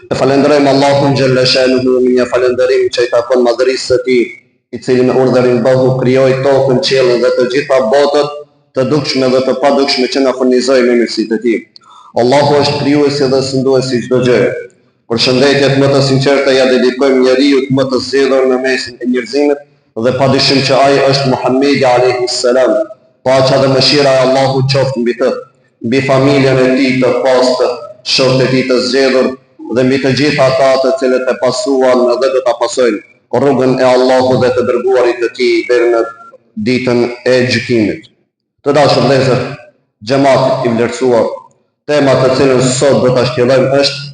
E falenderojmë Allahun xhalla shanuhu, një falënderim që i takon madhërisë së tij, i cili me urdhërin Allahu krijoi tokën, qiellin dhe të gjitha botët, të dukshme dhe të padukshme që na furnizoi me mirësitë e tij. Allahu është krijuesi dhe sunduesi çdo gjë. Përshëndetjet më të sinqerta ja dedikojmë njeriu më të zgjedhur në mesin e njerëzimit dhe padyshim që ai është Muhamedi alayhi salam. Paqja dhe mëshira e Allahut qoftë mbi të, mbi familjen e tij të pastë, shokët e tij të zgjedhur dhe mbi të gjithë ata të cilët e pasuan dhe do ta pasojnë rrugën e Allahut dhe të dërguarit të tij deri në ditën e gjykimit. Të dashur vëllezër, xhamat i vlerësuar, tema të cilën sot do ta shtjellojmë është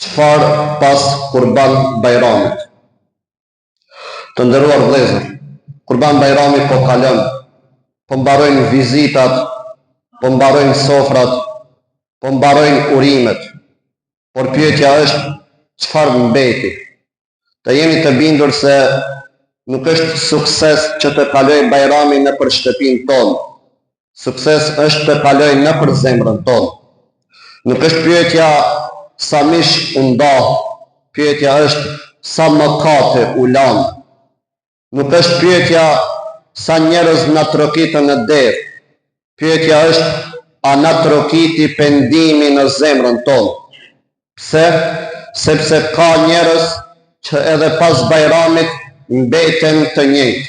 çfarë pas Kurban Bayramit. Të nderuar vëllezër, Kurban Bayrami po kalon, po mbarojnë vizitat, po mbarojnë sofrat, po mbarojnë urimet. Por pyetja është çfarë mbeti? Të jemi të bindur se nuk është sukses që të kaloj Bajrami nëpër shtëpinë tonë. Sukses është të kaloj nëpër zemrën tonë. Nuk është pyetja sa mish u ndah, pyetja është sa mëkate u lanë. Nuk është pyetja sa njerëz na trokitën në derë. Pyetja është a na trokiti pendimi në zemrën tonë. Pse? Sepse ka njerëz që edhe pas Bajramit mbeten të njëjtë.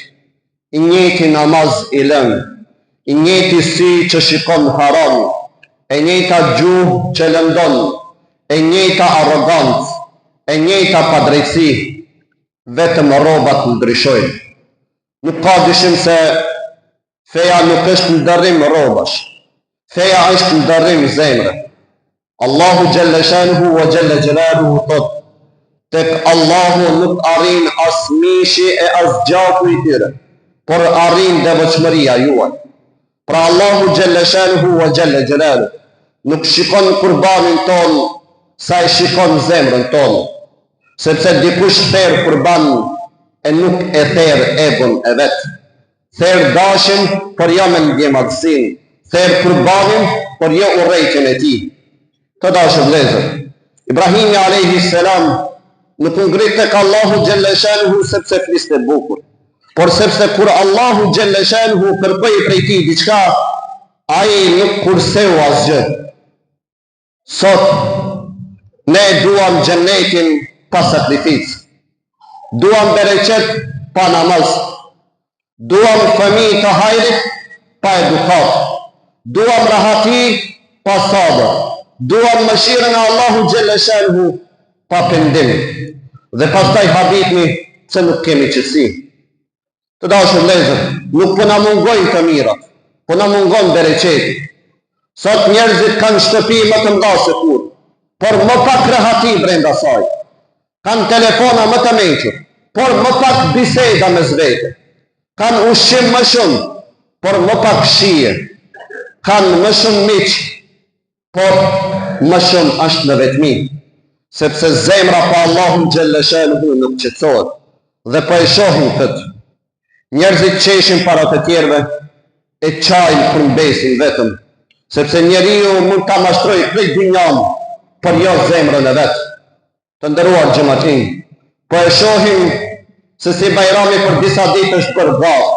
I njëjti namaz i lënë, i njëjti sy që shikon harami, e njëjta gjuhë që lëndon, e njëjta arrogancë, e njëjta padrejtësi, vetëm rrobat ndryshojnë. Nuk ka dyshim se feja nuk është ndërrim rrobash, feja është ndërrim zemre. Allahu xhalla shanuhu wa xhalla jalaluhu thot: tek Allahu nuk arrin as mishi e as gjaku i tyre, por arrin devotshmëria juaj. Pra Allahu xhalla shanuhu wa xhalla jalaluhu nuk shikon kurbanin ton sa e shikon zemrën tonë, sepse dikush therr kurban e nuk e therr egon e vet. Therr dashin, por jo me ndjematësinë, therr kurbanin, por jo urrejtjen e tij. Të dashur vëllezër, Ibrahimi alayhi salam nuk u ngrit tek Allahu xhalla shanuhu sepse fliste bukur, por sepse kur Allahu xhalla shanuhu kërkoi prej tij diçka, ai nuk kurseu asgjë. Sot ne duam xhenetin pa sakrificë, duam bereqet pa namaz, duam fëmijë të hajrit pa edukat, duam rahati pa sabër, duam mëshirën e Allahu xhalla shanuhu pa pendim, dhe pastaj habitni se nuk kemi qetësi. Të dashur vëllezër, nuk po na mungojnë të mirat, po na mungon bereqeti. Sot njerëzit kanë shtëpi më të mëdha se kur, por më pak rahati brenda saj. Kanë telefona më të mençur, por më pak biseda mes vete. Kanë ushqim më shumë, por më pak shije. Kanë më shumë miq, por më shumë është në vetmi. Sepse zemra pa Allahun xhalla shanuhu nuk qetësohet. Dhe po e shohim këtë. Njerëzit qeshin para të tjerëve, e çajin kur mbesin vetëm, sepse njeriu mund ta mashtrojë krejt dynjan, por jo zemrën e vet. Të nderuar xhamatin, po e shohim se si Bajrami për disa ditë është përvath.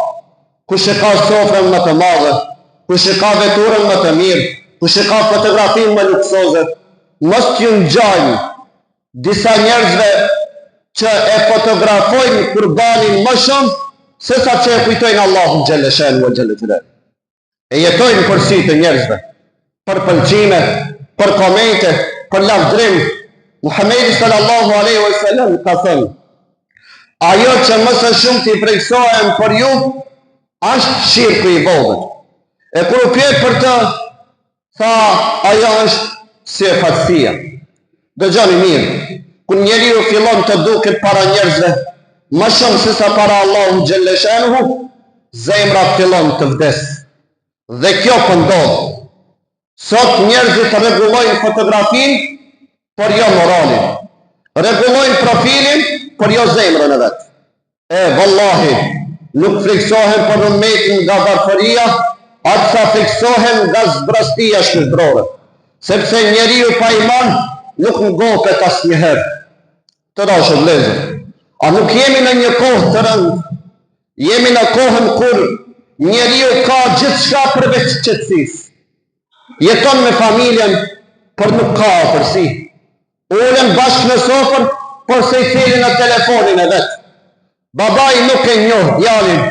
Kush e ka sofrën më të madhe, kush e ka veturën më të mirë, kush e ka fotografinë më luksoze, mos t'ju ngjajnë disa njerëzve që e fotografojnë kurbanin më shumë se sa që e kujtojnë Allahun xhalla shanuhu wa xhalla jalaluhu. E jetojnë për sy të njerëzve, për pëlqime, për komente, për lavdrim. Muhamedi sallallahu alaihi wasallam ka thënë: ajo që më së shumti friksohem për ju është shirku i vogël. E kur u pyet për të, tha ajo është si e fatësia. Dëgjoni mirë, kur njeriu fillon të duket para njerëzve më shumë se sa para Allahu xhalla shanuhu, zemra fillon të vdes. Dhe kjo po ndodh. Sot njerëzit rregullojnë fotografinë, por jo moralin. Rregullojnë profilin, por jo zemrën e vet. Vallahi, nuk friksohen për ummetin nga varfëria, aq sa friksohen nga zbrastia shpirtërore. Sepse njeriu pa iman nuk ngopet asnjëherë. Të dashur vëllezër, a nuk jemi në një kohë të rëndë? Jemi në kohën kur njeriu ka gjithçka përveç qetësisë. Jeton me familjen, por nuk ka afërsi. Ulen bashkë në sofër, por se i theli në telefonin e vetë. Babai nuk e njoh djalin,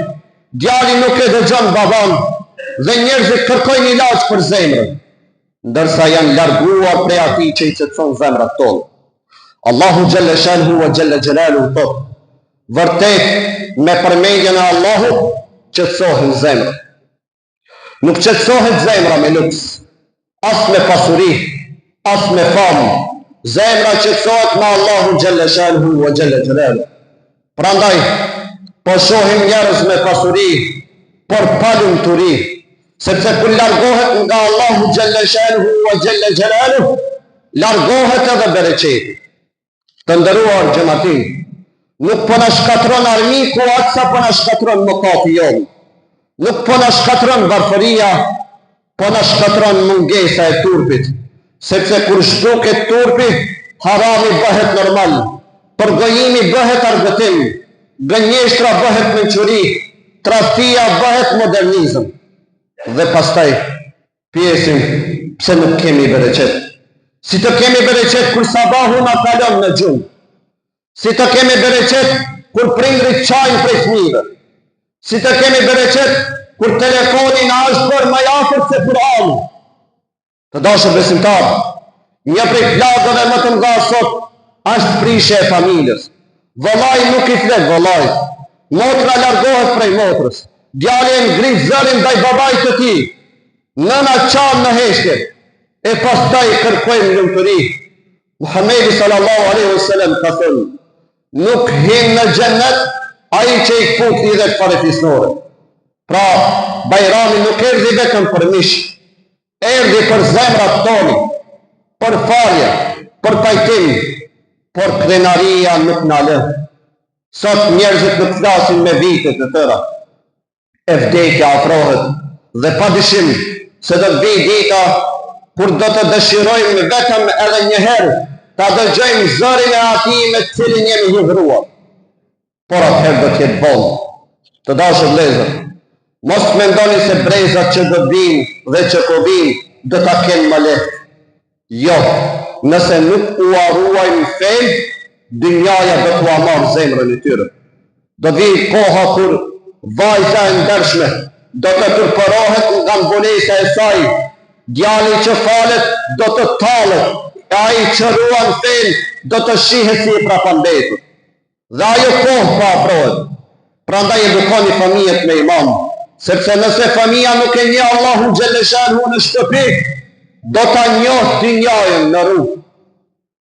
djali nuk e dëgjon baban, dhe njerëzit kërkojnë ilaç për zemrën, ndërsa janë larguar prej atij që i qetëson zemrat tonë. Allahu xhalla shanuhu wa xhalla xhelaluhu thot: vërtet me përmendjen e Allahut qetësohen zemrat. Nuk qetësohet zemra me luks, as me pasuri, as me famë. Zemra qetësohet me Allahu xhalla shanuhu wa xhalla xhelaluhu. Prandaj po shohim njerëz me pasuri, por pa lumturi, sepse kur largohet nga Allahu xhalla shanuhu wa xhalla xhelaluhu, largohet edhe bereqeti. Të nderuar xhamatin, nuk po na shkatron armiku atë sa po na shkatron mëkati jon. Nuk po na shkatron varfëria, po na shkatron mungesa e turpit, sepse kur zhduket turpi, harami bëhet normal, përgojimi bëhet argëtim, gënjeshtra bëhet mençuri, tradhtia bëhet modernizëm. Dhe pastaj pjesim pse nuk kemi bereqet. Si të kemi bereqet kur sabahu na kalon në gjumë. Si të kemi bereqet kur prindrit çajin prej fëmijëve. Si të kemi bereqet kur telefoni na është bërë më i afërt se Kur'ani. Të dashur besimtarë, një prej plagëve më të mëdha sot është prishja e familjes. Vëllai nuk i flet vëllait. Motra largohet prej motrës. Djali e ngrit zërin ndaj babait të tij. Nëna çan në heshtje. E pastaj kërkojmë lumturi. Muhamedi sallallahu alaihi wasallam ka thënë: nuk hin në xhennet ai që i kputi dhe fare fisnore. Pra, Bajrami nuk erdhi vetëm për mish, erdhi për zemrat tona, për falje, për pajtim, por krenaria nuk na lë. Sot njerëzit nuk flasin me vite të tëra. E vdekja afrohet dhe padyshim se do të vijë dita kur do të dëshirojmë vetëm edhe një herë ta dëgjojmë zërin e atij me të cilin jemi hidhruar. Por atëherë do të jetë bollë. Të dashur vëllezër, mos mendoni se brezat që do vinë dhe që po vinë do ta kenë më lehtë. Jo, nëse nuk u arruajmë fen, dynjaja do t'u marrë zemrën e tyre. Do vijë koha kur vajza e ndershme do të turpërohet nga mbulesa e saj, djali që falet do të tallet, e ai që ruan fen do të shihet si i prapambetur. Dhe ajo kohë po afrohet. Prandaj edukoni familjet me iman, sepse nëse familja nuk e njeh Allahun xhelle shanuhu në shtëpi, do ta njohë dynjajën në rrugë.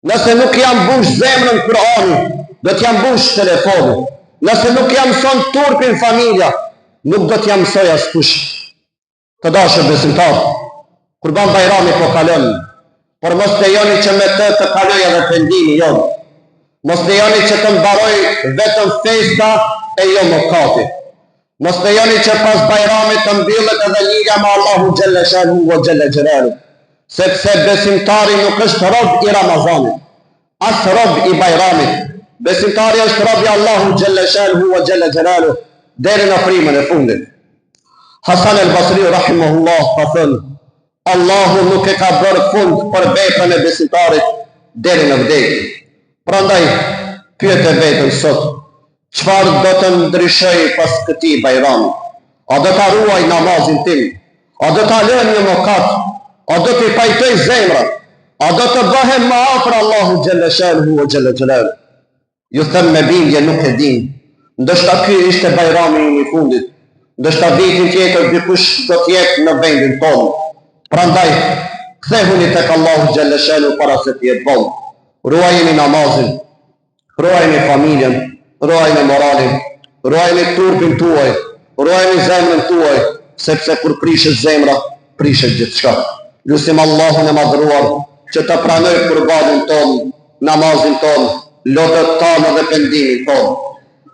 Nëse nuk jam mbush zemrën Kur'ani, do t'jam mbush telefonin. Nëse nuk jam mëson turpin familja, nuk do t'jam mësoj askush. Të dashur besimtar, Kurban Bajrami po kalon, por mos lejoni që me të kaloj edhe pendimi jon. Mos lejoni që të mbaroj vetëm festa e jo mëkati. Mos lejoni që pas Bajramit të mbyllet edhe lidhja me Allahun xhelle shanuhu wa xhelle xhelaluhu. Sepse besimtari nuk është rob i Ramazanit, as rob i Bajramit. Besimtari është rob i Allahut xhelle shanuhu wa xhelle xhelaluhu deri në frimën e fundit. Hasan el-Basri rahimahullah ka thënë: Allahu nuk e ka bërë fund për veprën e besimtarit deri në vdekje. Prandaj pyet e veten sot, çfarë do të ndryshoj pas këtij Bajrami? A do ta ruaj namazin tim? A do ta lë një mëkat? A do t'i pajtoj zemrat? A do të bëhem më afër Allahu xhelle shanuhu wa xhelle xhelaluhu? Ju them me bindje nuk e din. Ndoshta ky ishte Bajrami i fundit. Ndoshta vitin tjetër dikush do të jetë në vendin tonë. Prandaj kthehuni tek Allahu xhelle shanuhu para se të jetë vonë. Ruajini namazin, ruajini familjen, ruajini moralin, ruajini turpin tuaj, ruajini zemrën tuaj, sepse kur prishet zemra, prishet gjithçka. Lutim Allahun e madhruar që të pranoj kurbanin ton, namazin ton, lotët tonë dhe pendimin ton.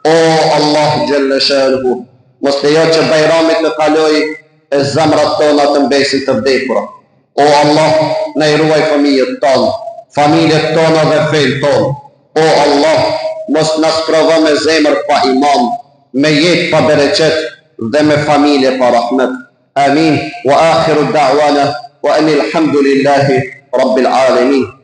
O Allah xhelle shanuhu, mos lejo që Bajramit në kaloj e zemrat tona të mbesin të vdekura. O Allah, na i ruaj familjet tonë, familjet tona dhe fejnë tonë. O Allah, mos na sprovo me zemër pa iman, me jetë pa bereqet dhe me familje pa rahmet. Amin. Wa akhiru da'wana wa anil hamdulillahi rabbil alamin.